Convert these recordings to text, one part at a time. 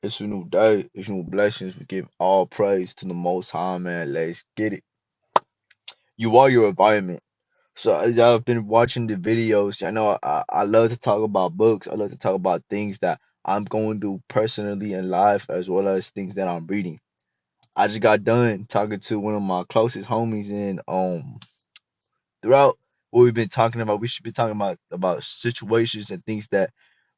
It's a new day. It's new blessings. We give all praise to the Most High, man. Let's get it. You are your environment. So as I've been watching the videos, I know I love to talk about books. I love to talk about things that I'm going through personally in life, as well as things that I'm reading. I just got done talking to one of my closest homies, and throughout what we've been talking about, we should be talking about situations and things that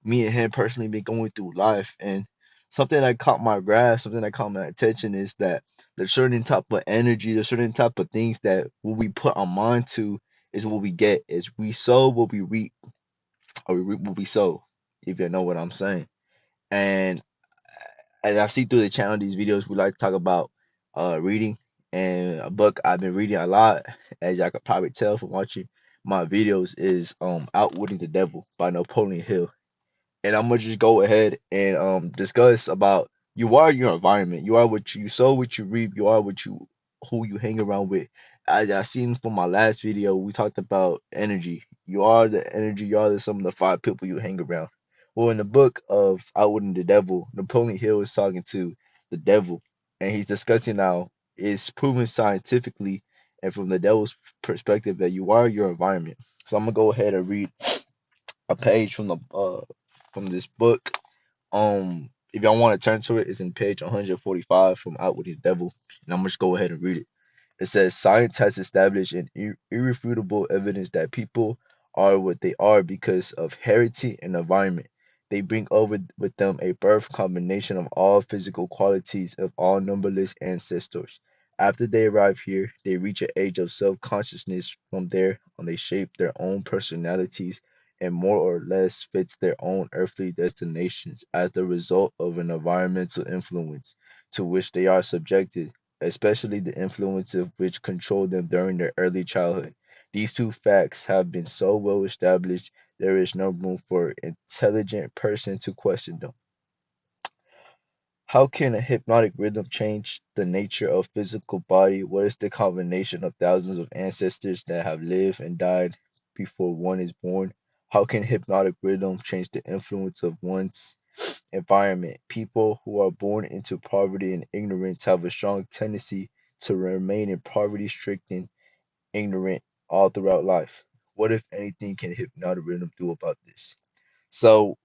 me and him personally been going through life. And something that caught my grasp, something that caught my attention is that there's certain type of energy, there's certain type of things that what we put our mind to is what we get. Is we sow what we reap, or we reap what we sow, if you know what I'm saying. And as I see through the channel, these videos, we like to talk about reading, and a book I've been reading a lot, as y'all could probably tell from watching my videos, is Outwitting the Devil by Napoleon Hill. And I'm gonna just go ahead and discuss about you are your environment. You are what you sow, what you reap. You are what you who you hang around with. As I seen from my last video, we talked about energy. You are the energy. You are the sum of the five people you hang around. Well, in the book of Outwitting the Devil, Napoleon Hill is talking to the devil, and he's discussing how it's proven scientifically and from the devil's perspective that you are your environment. So I'm gonna go ahead and read a page from this book. If y'all want to turn to it, it's in page 145 from Outwitting the Devil, and I'm just go ahead and read it. It says science has established an irrefutable evidence that people are what they are because of heredity and environment. They bring over with them a birth combination of all physical qualities of all numberless ancestors. After they arrive here, they reach an age of self consciousness. From there on, they shape their own personalities and more or less fits their own earthly destinations as the result of an environmental influence to which they are subjected, especially the influence of which controlled them during their early childhood. These two facts have been so well established there is no room for intelligent person to question them. How can a hypnotic rhythm change the nature of physical body? What is the combination of thousands of ancestors that have lived and died before one is born? How can hypnotic rhythm change the influence of one's environment? People who are born into poverty and ignorance have a strong tendency to remain in poverty stricken, ignorant all throughout life. What, if anything, can hypnotic rhythm do about this? So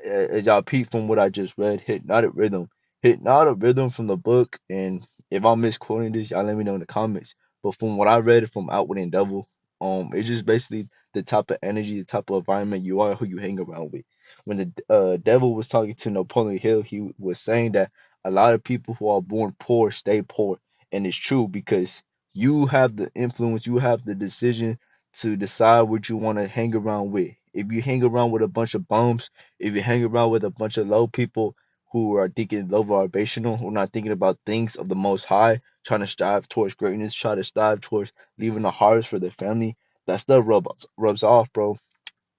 as y'all peep from what I just read, Hypnotic Rhythm from the book, and if I'm misquoting this, y'all let me know in the comments. But from what I read from Outwitting Devil, it's just basically the type of energy, the type of environment you are, who you hang around with. When the devil was talking to Napoleon Hill, he was saying that a lot of people who are born poor stay poor, and it's true because you have the influence, you have the decision to decide what you want to hang around with. If you hang around with a bunch of bums, if you hang around with a bunch of low people who are thinking low vibrational, who are not thinking about things of the most high, trying to strive towards greatness, try to strive towards leaving a harvest for their family, that stuff rubs off, bro.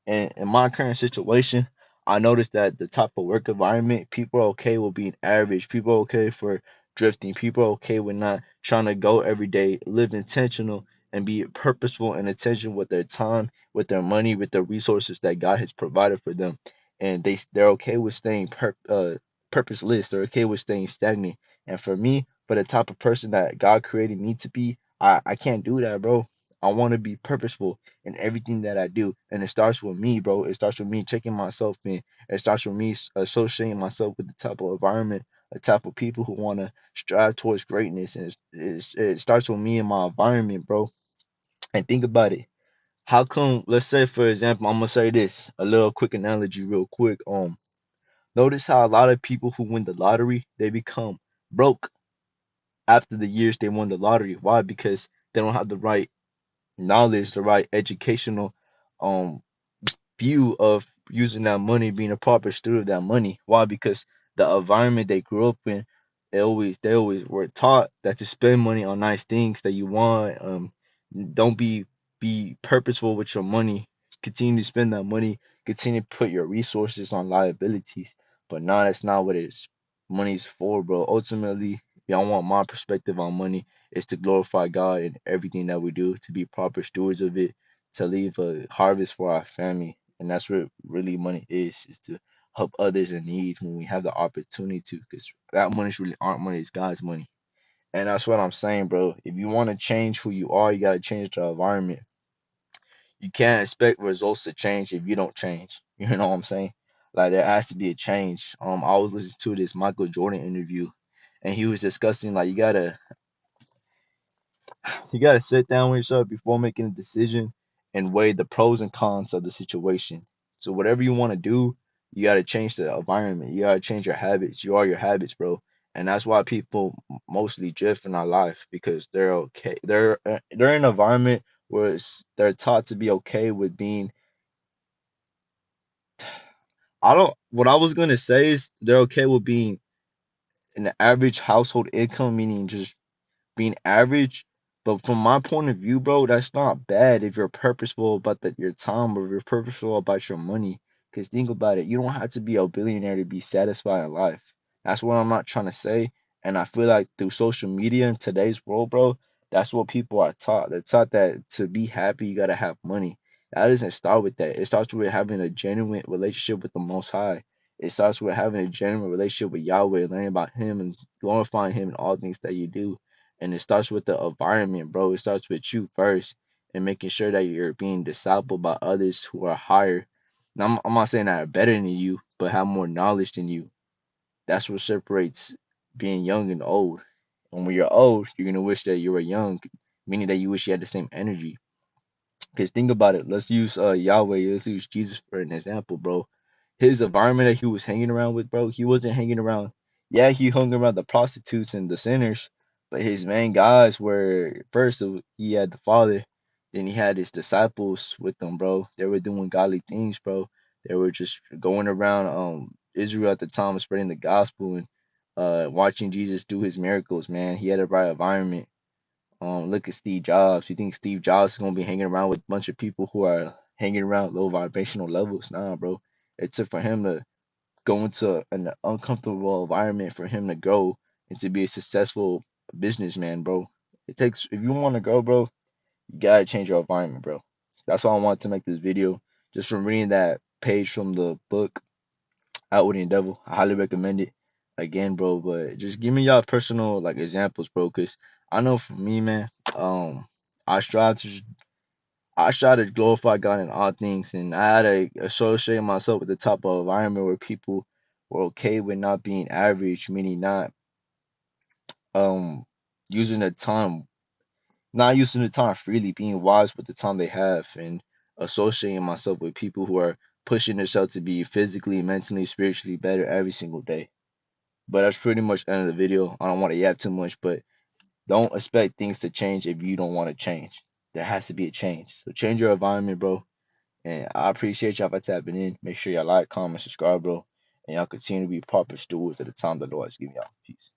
And in my current situation, I noticed that the type of work environment, people are okay with being average. People are okay for drifting. People are okay with not trying to go every day, live intentional and be purposeful and intentional with their time, with their money, with the resources that God has provided for them. And they're okay with staying purposeless. They're okay with staying stagnant. And for me, for the type of person that God created me to be, I can't do that, bro. I want to be purposeful in everything that I do. And it starts with me, bro. It starts with me checking myself in. It starts with me associating myself with the type of environment, the type of people who want to strive towards greatness. And it starts with me and my environment, bro. And think about it. How come, let's say, for example, I'm going to say this, a little quick analogy, real quick. Notice how a lot of people who win the lottery, they become broke after the years they won the lottery. Why? Because they don't have the right knowledge, the right educational um view of using that money, being a proper steward of that money. Why? Because the environment they grew up in, they always were taught that to spend money on nice things that you want. Don't be purposeful with your money. Continue to spend that money. Continue to put your resources on liabilities. But no, that's not what it's money's for, bro. Ultimately, y'all want my perspective on money is to glorify God in everything that we do, to be proper stewards of it, to leave a harvest for our family. And that's what really money is to help others in need when we have the opportunity to, because that money's really aren't money, it's God's money. And that's what I'm saying, bro. If you want to change who you are, you gotta change the environment. You can't expect results to change if you don't change. You know what I'm saying? Like there has to be a change. I was listening to this Michael Jordan interview, and he was discussing like you gotta sit down with yourself before making a decision and weigh the pros and cons of the situation. So whatever you want to do, you gotta change the environment. You gotta change your habits. You are your habits, bro. And that's why people mostly drift in our life because they're okay. They're in an environment where they're taught to be okay with being. I don't. What I was gonna say is they're okay with being an average household income, meaning just being average. But from my point of view, bro, that's not bad if you're purposeful about your time or if you're purposeful about your money. Because think about it, you don't have to be a billionaire to be satisfied in life. That's what I'm not trying to say. And I feel like through social media in today's world, bro, that's what people are taught. They're taught that to be happy, you gotta have money. That doesn't start with that. It starts with having a genuine relationship with the Most High. It starts with having a genuine relationship with Yahweh, learning about Him and glorifying Him in all things that you do. And it starts with the environment, bro. It starts with you first and making sure that you're being discipled by others who are higher. Now, I'm not saying that are better than you, but have more knowledge than you. That's what separates being young and old. And when you're old, you're gonna wish that you were young, meaning that you wish you had the same energy. Because think about it. Let's use Yahweh. Let's use Jesus for an example, bro. His environment that he was hanging around with, bro, he wasn't hanging around. Yeah, he hung around the prostitutes and the sinners, but his main guys were first he had the Father, then he had his disciples with them, bro. They were doing godly things, bro. They were just going around Israel at the time, spreading the gospel and watching Jesus do his miracles, man. He had a right environment. Look at Steve Jobs. You think Steve Jobs is gonna be hanging around with a bunch of people who are hanging around low vibrational levels? Nah, bro. It took for him to go into an uncomfortable environment for him to grow and to be a successful businessman, bro. It takes if you want to grow, bro, you gotta change your environment, bro. That's why I wanted to make this video. Just from reading that page from the book Outward and Devil. I highly recommend it again, bro. But just give me y'all personal like examples, bro. Cause I know for me, man, um, I strive to I try to glorify God in all things, and I had to associate myself with the type of environment where people were okay with not being average, meaning not um using the time, not using the time freely, being wise with the time they have, and associating myself with people who are pushing themselves to be physically, mentally, spiritually better every single day. But that's pretty much the end of the video. I don't want to yap too much, but don't expect things to change if you don't want to change. There has to be a change. So change your environment, bro. And I appreciate y'all for tapping in. Make sure y'all like, comment, subscribe, bro. And y'all continue to be proper stewards at the time the Lord has given y'all. Peace.